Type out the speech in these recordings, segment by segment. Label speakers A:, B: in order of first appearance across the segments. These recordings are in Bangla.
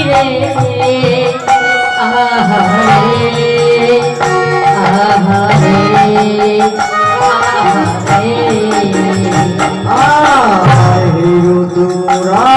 A: রে আহারে আহারে আহারে
B: তোরা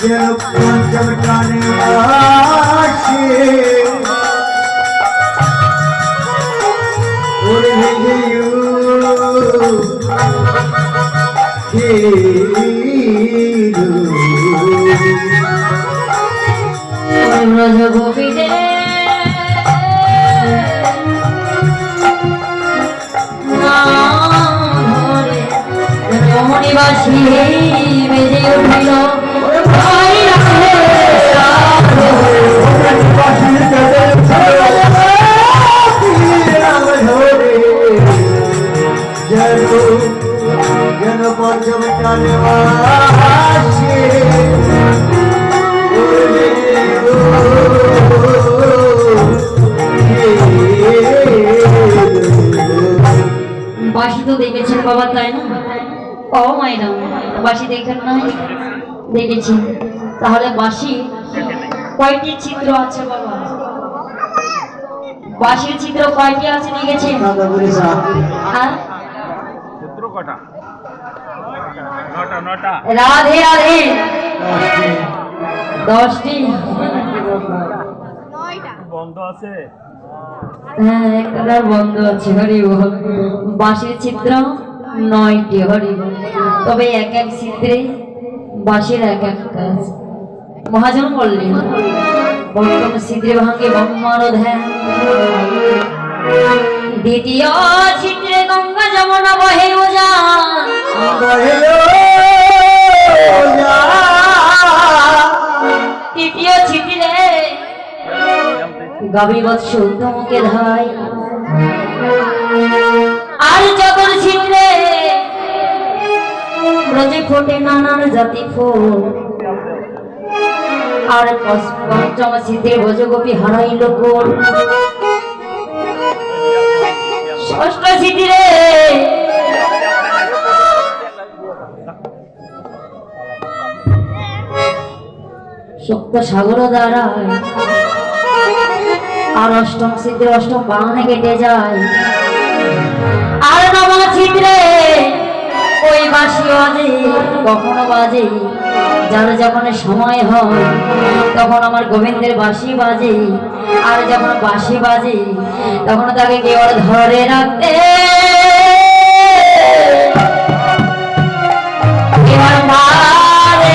B: যেন পঞ্চম টানে আসে ওরে
A: ব্রজ গোপীরে রমণীবাসী বেজে উঠিল
B: যেন পঞ্চম টানে
A: বাসি তো দেখেছেন বাবা, তাই না? ও মাইনা, বাসি দেখেন না? দেখেছি। তাহলে বাসি কয়টি ছিদ্র আছে বাবা? বাসির ছিদ্র কয়টি আছে দেখেছেন? রাধে রাধে। 10টি
C: বন্ধ আছে।
A: হ্যাঁ, একটা বন্ধ আছে। হরি বল। বাঁশির ছিদ্র 9টি। হরি বল। তবে এক এক ছিদ্রে বাঁশির এক এক কাজ। মহাজন বললেন প্রথম ছিদ্রে ভাঙে ব্রহ্মার ধ্যান, দ্বিতীয় ছিদ্রে গঙ্গা যমুনা বহে উজান, তৃতীয় ছিদ্রে গাভী বৎস উত্তমকে ধাই, আর চতুর ছিদ্রে ব্রজে ফোটে নানান জাতি ফুল, আর পঞ্চম ছিদ্রে ব্রজগোপী হারাইল কোল, ষষ্ঠ ছিদ্রে সপ্ত সাগর দ্বারায়, আর অষ্টম ছিদ্রে অষ্টম বাহনে কেটে যায়, আর নবম ছিদ্রে ওই বাঁশি বাজে কখনো বাজে, যার যখন সময় হয় তখন আমার গোবিন্দের বাঁশি বাজে, আর যখন বাঁশি বাজে তখন তাকে কেউ ধরে রাখতে এবার মারে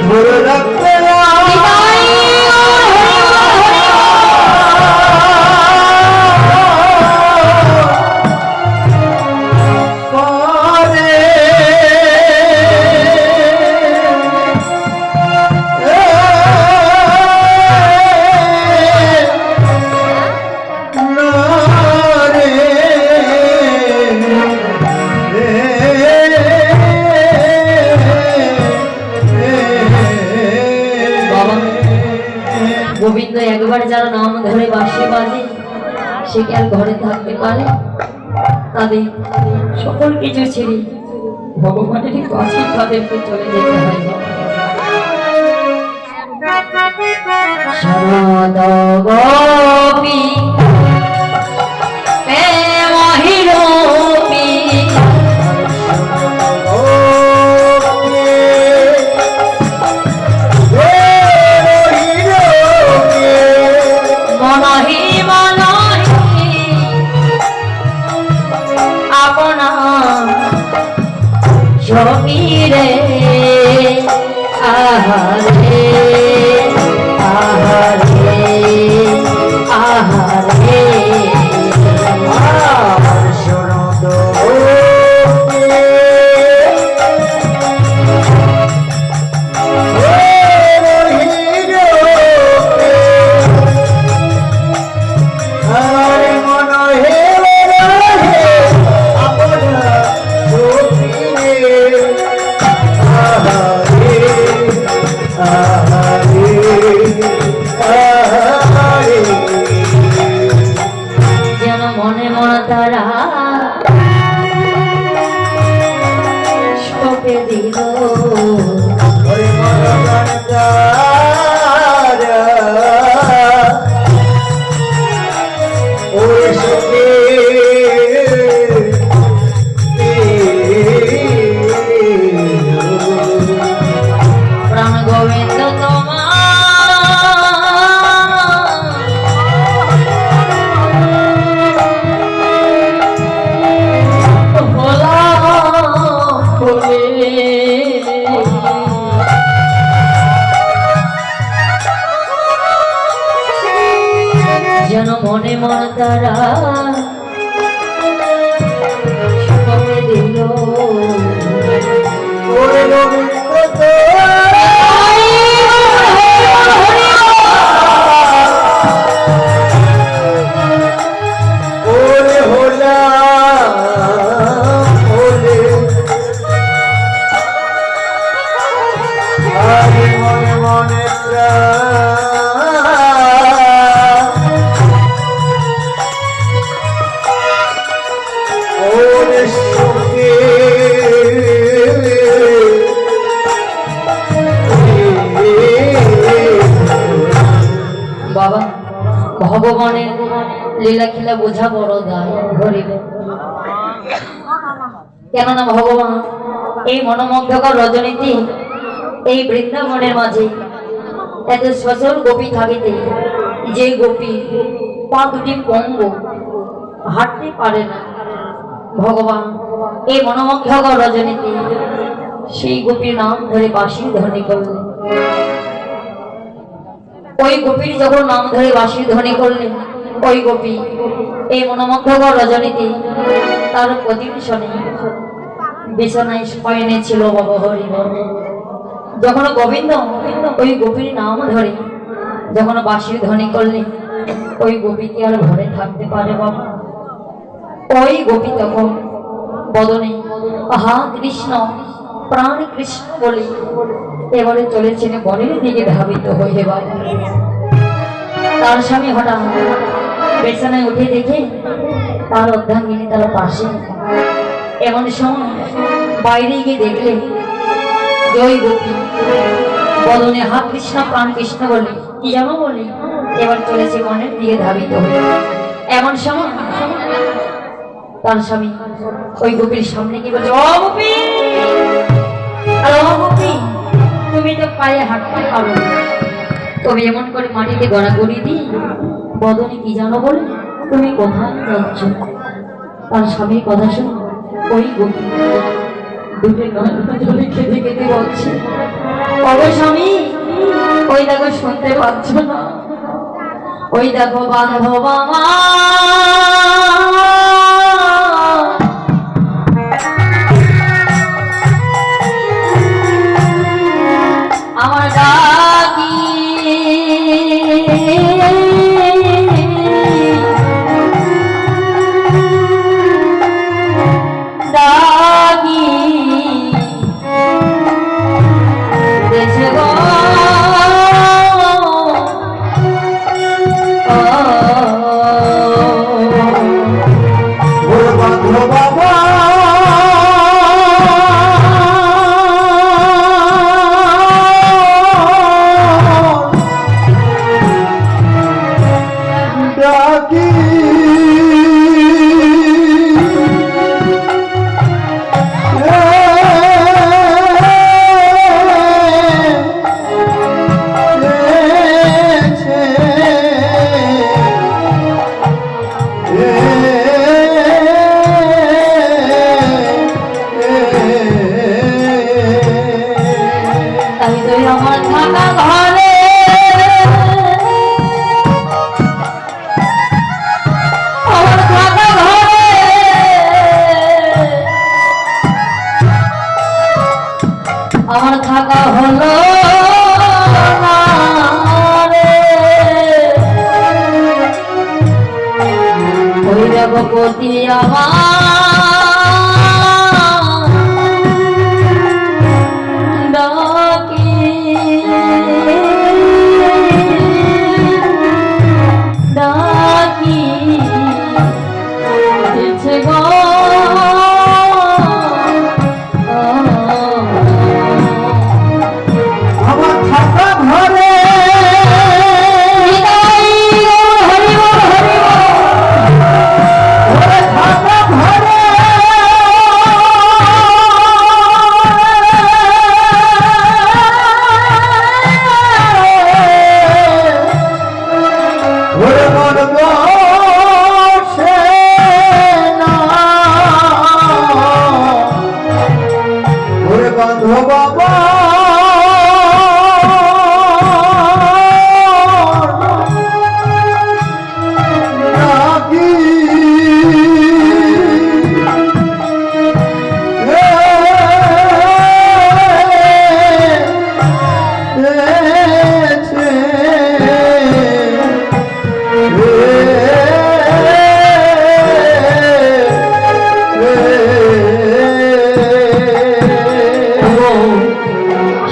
B: ধরে রাখতে পরে
A: গোবিন্দ একবার যারা নাম ধরে বাঁশি বাজে সে কি আর ঘরে থাকতে পারে? তাদের সকল কিছু ছেড়ে ভগবানের কাছে তাদেরকে চলে যেতে হয়। শরদ গোপী মহিরূপী মনহি মনহি আপনা সখীরে আহারে আহারে আহারে
B: শরদ
A: যেন মনে মনে তারা সপে দিল প্রাণ গোবিন্দ তোমার ভোলা বলে যেন মনে মনে তারা সবে দিল বাবা ভগবানের লীলা খেলা বোঝা বড় দায় গরিব। কেননা ভগবান এই মনোমুগ্ধকর রজনীতে এই বৃন্দাবনের মাঝে এত সচল গোপী থাকিতে যে গোপী পা দুটি পঙ্গ হাঁটতে পারে না, ভগবান এই মনোমুগ্ধকর রজনীতে সেই গোপীর নাম ধরে বাঁশি ধ্বনি করলেন। ওই গোপীর যখন নাম ধরে বাঁশি ধ্বনি করলেন, ওই গোপী এই মনোমুগ্ধকর রজনীতে তার প্রতিবেশনে বিছানায় শয়নে ছিল বাবা হরি। যখন গোবিন্দ ওই গোপীর নাম ধরে যখন বাঁশি ধ্বনি করলেন, ওই গোপী কি আর ঘরে থাকতে পারে বাবা? ওই গোপী তখন বদনে আহা কৃষ্ণ প্রাণ কৃষ্ণ বলে এবারে চলেছেন বনের দিকে ধাবিত হয়ে। বাবা তার স্বামী হঠাৎ বিছানায় উঠে দেখে তার অর্ধাঙ্গিনী তার পাশে। এমন সময় বাইরে গিয়ে দেখলেন জয় গোপী বদনে হা কৃষ্ণ প্রাণ কৃষ্ণ বলে কি জানো বলে এবার চলেছে বনের দিকে ধাবিত হয়ে। এমন সময় তার স্বামী ওই গোপীর সামনে কি বলছে, ও গোপী আর ও গোপী তুমি তো পায়ে হাঁটতে পারো, তবে এমন করে মাটিতে গড়াগড়ি দিই বদনে কি জানো বলে তুমি কোথায় যাচ্ছ? তার স্বামীর কথা শুনে ওই গোপী দুটো জলে খেতে খেতে বলছে, ওগো স্বামী ওই দেখো শুনতে পাচ্ছ না, ওই দেখো বান্ধব আমার ডাকি ডাকি দেশে গো গতি আমার ডাকি ডাকি দিচ্ছে গো
B: আমার থাকা ঘরে ওরে থাকা ঘরে ওরে মন বসে না ওরে বন্ধ বাবা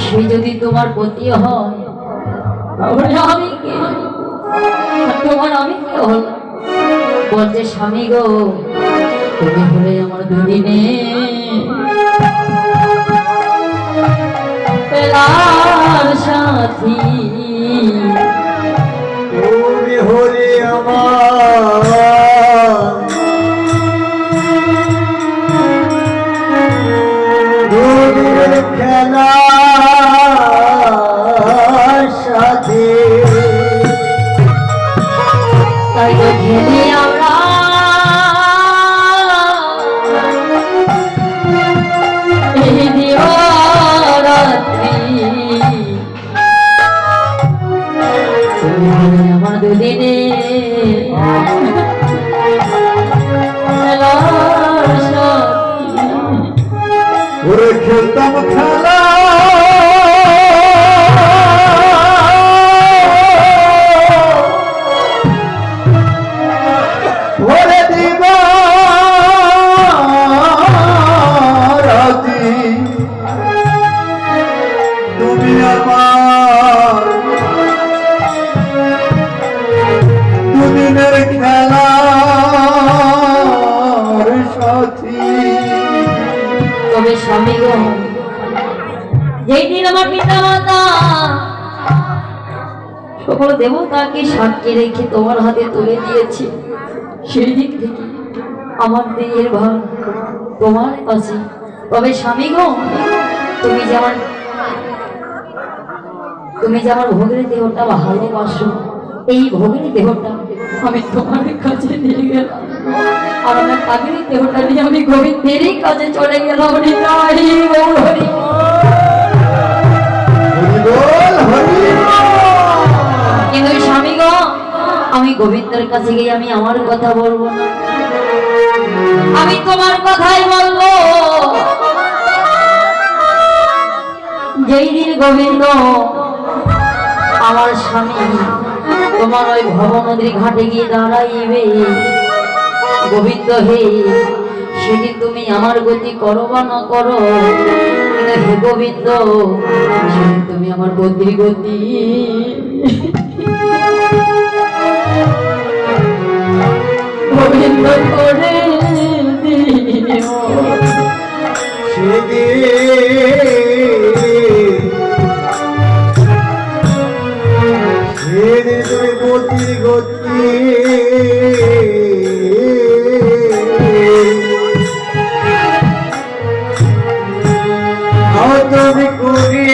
A: সে যদি তোমার পতি হয় তাহলে আমি কে? আর তোমার আমি কে হল? বলছে স্বামী গো তুমি হলে আমার দুদিনে পেলার সাথী
B: তুমি হলে আমার দুদিনের খেলার সাথে
A: তাই তো খেলি আমরা এই দিবারাত্রি তুমি হলে আমার দুদিনে পেলার সাথী
B: ওরে খেলতাম খেলা ওরে দিবারাতি তুমি আমার দুদিনের খেলার সাথী
A: তবে স্বামী গো যেই দিন আমার পিতা মাতা সকল দেবতাকে সাক্ষী রেখে তোমার হাতে তুলে দিয়েছে সেই দিক থেকে আমার দেহের ভার তোমার কাছে। তবে স্বামী গো তুমি যে আমার ভোগের দেহটা ভালোবাসো এই ভোগের দেহটা আমি তোমার কাছে নিয়ে গেলাম আর আমার কাবিনী দেহটা নিয়ে আমি গোবিন্দেরই কাছে চলে গেলাম। হরি বল হরি
B: হরিবল হরিবল
A: কিন্তু স্বামী গো আমি গোবিন্দের কাছে গিয়ে আমি আমার কথা বলবো না, আমি তোমার কথাই বলবো। যেই দিন গোবিন্দ আমার স্বামী তোমার ওই ভব নদীর ঘাটে গিয়ে দাঁড়াইবে গোবিন্দ হে সেদিন তুমি আমার গতি করো বা না করো কিন্তু হে গোবিন্দ সেদিন তুমি আমার গতির গতি গোবিন্দ করে দিও।
B: সেদিন তুমি গতি গতি তুমি করে